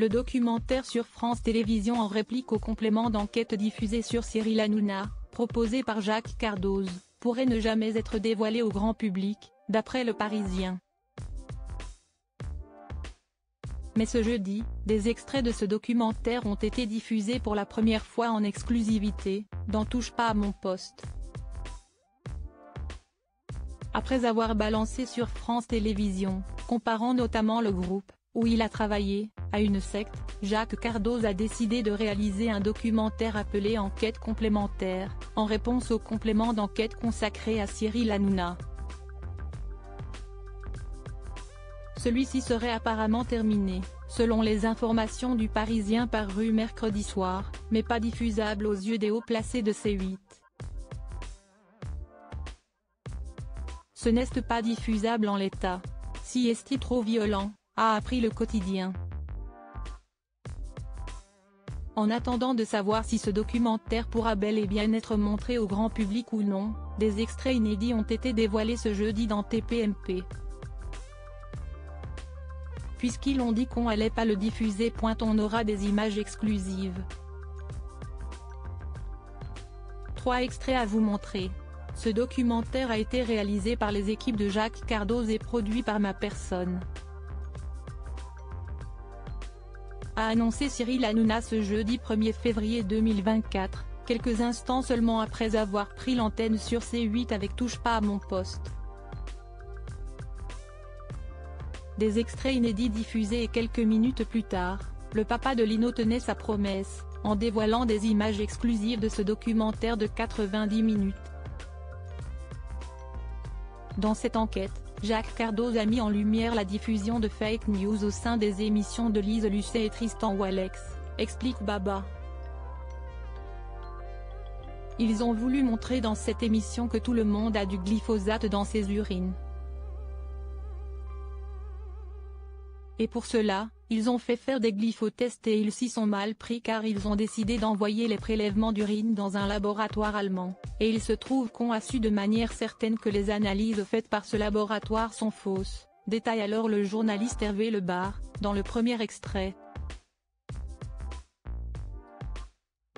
Le documentaire sur France Télévisions en réplique au complément d'enquête diffusé sur Cyril Hanouna, proposé par Jacques Cardoz, pourrait ne jamais être dévoilé au grand public, d'après Le Parisien. Mais ce jeudi, des extraits de ce documentaire ont été diffusés pour la première fois en exclusivité, dans Touche pas à mon poste. Après avoir balancé sur France Télévisions, comparant notamment le groupe, où il a travaillé, à une secte, Jacques Cardoz a décidé de réaliser un documentaire appelé Enquête complémentaire, en réponse au complément d'enquête consacré à Cyril Hanouna. Celui-ci serait apparemment terminé, selon les informations du Parisien paru mercredi soir, mais pas diffusable aux yeux des hauts placés de C8. Ce n'est pas diffusable en l'état. Si est-il trop violent, a appris le quotidien. En attendant de savoir si ce documentaire pourra bel et bien être montré au grand public ou non, des extraits inédits ont été dévoilés ce jeudi dans TPMP. Puisqu'ils ont dit qu'on allait pas le diffuser. On aura des images exclusives. 3 extraits à vous montrer. Ce documentaire a été réalisé par les équipes de Jacques Cardoz et produit par ma personne, a annoncé Cyril Hanouna ce jeudi 1er février 2024, quelques instants seulement après avoir pris l'antenne sur C8 avec Touche pas à mon poste. Des extraits inédits diffusés et quelques minutes plus tard, le papa de Lino tenait sa promesse, en dévoilant des images exclusives de ce documentaire de 90 minutes. Dans cette enquête, Jacques Cardoz a mis en lumière la diffusion de fake news au sein des émissions de Lise Lucet et Tristan Walex, explique Baba. Ils ont voulu montrer dans cette émission que tout le monde a du glyphosate dans ses urines. Et pour cela, ils ont fait faire des glyphotests et ils s'y sont mal pris car ils ont décidé d'envoyer les prélèvements d'urine dans un laboratoire allemand, et il se trouve qu'on a su de manière certaine que les analyses faites par ce laboratoire sont fausses, détaille alors le journaliste Hervé Lebar, dans le premier extrait.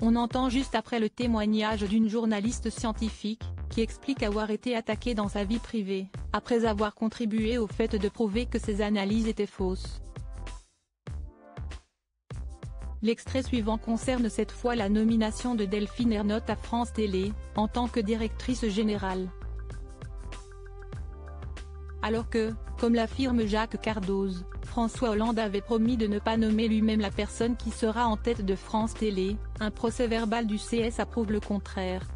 On entend juste après le témoignage d'une journaliste scientifique, qui explique avoir été attaquée dans sa vie privée, après avoir contribué au fait de prouver que ses analyses étaient fausses. L'extrait suivant concerne cette fois la nomination de Delphine Ernotte à France Télé, en tant que directrice générale. Alors que, comme l'affirme Jacques Cardoz, François Hollande avait promis de ne pas nommer lui-même la personne qui sera en tête de France Télé, un procès-verbal du CS approuve le contraire.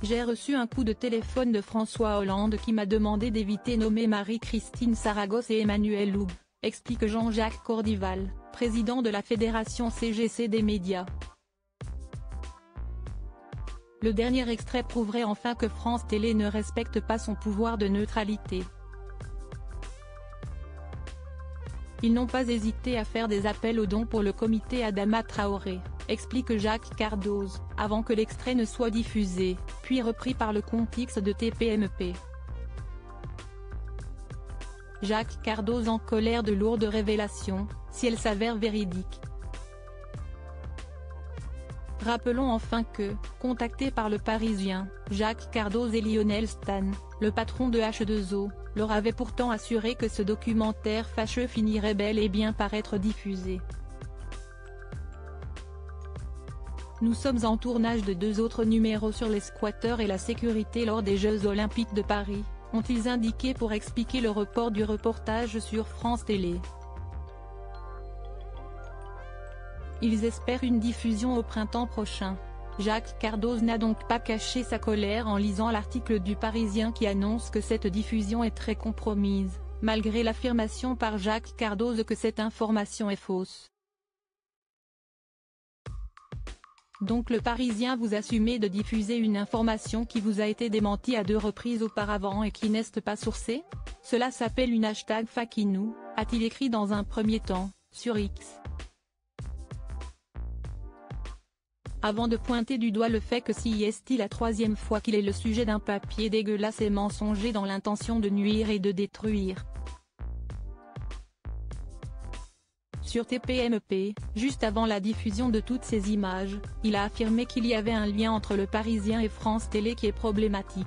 J'ai reçu un coup de téléphone de François Hollande qui m'a demandé d'éviter nommer Marie-Christine Saragosse et Emmanuel Loub, explique Jean-Jacques Cordival, président de la Fédération CGC des médias. Le dernier extrait prouverait enfin que France Télé ne respecte pas son pouvoir de neutralité. Ils n'ont pas hésité à faire des appels aux dons pour le comité Adama Traoré, explique Jacques Cardoz, avant que l'extrait ne soit diffusé, puis repris par le compte X de TPMP. Jacques Cardoz en colère de lourdes révélations, si elles s'avèrent véridiques. Rappelons enfin que, contacté par Le Parisien, Jacques Cardoz et Lionel Stan, le patron de H2O, leur avaient pourtant assuré que ce documentaire fâcheux finirait bel et bien par être diffusé. Nous sommes en tournage de 2 autres numéros sur les squatteurs et la sécurité lors des Jeux Olympiques de Paris, ont-ils indiqué pour expliquer le report du reportage sur France Télé. Ils espèrent une diffusion au printemps prochain. Jacques Cardoz n'a donc pas caché sa colère en lisant l'article du Parisien qui annonce que cette diffusion est très compromise, malgré l'affirmation par Jacques Cardoz que cette information est fausse. Donc Le Parisien vous assumez de diffuser une information qui vous a été démentie à 2 reprises auparavant et qui n'est pas sourcée? Cela s'appelle une #fake news, a-t-il écrit dans un premier temps, sur X. Avant de pointer du doigt le fait que si est la 3e fois qu'il est le sujet d'un papier dégueulasse et mensonger dans l'intention de nuire et de détruire. Sur TPMP, juste avant la diffusion de toutes ces images, il a affirmé qu'il y avait un lien entre Le Parisien et France Télé qui est problématique.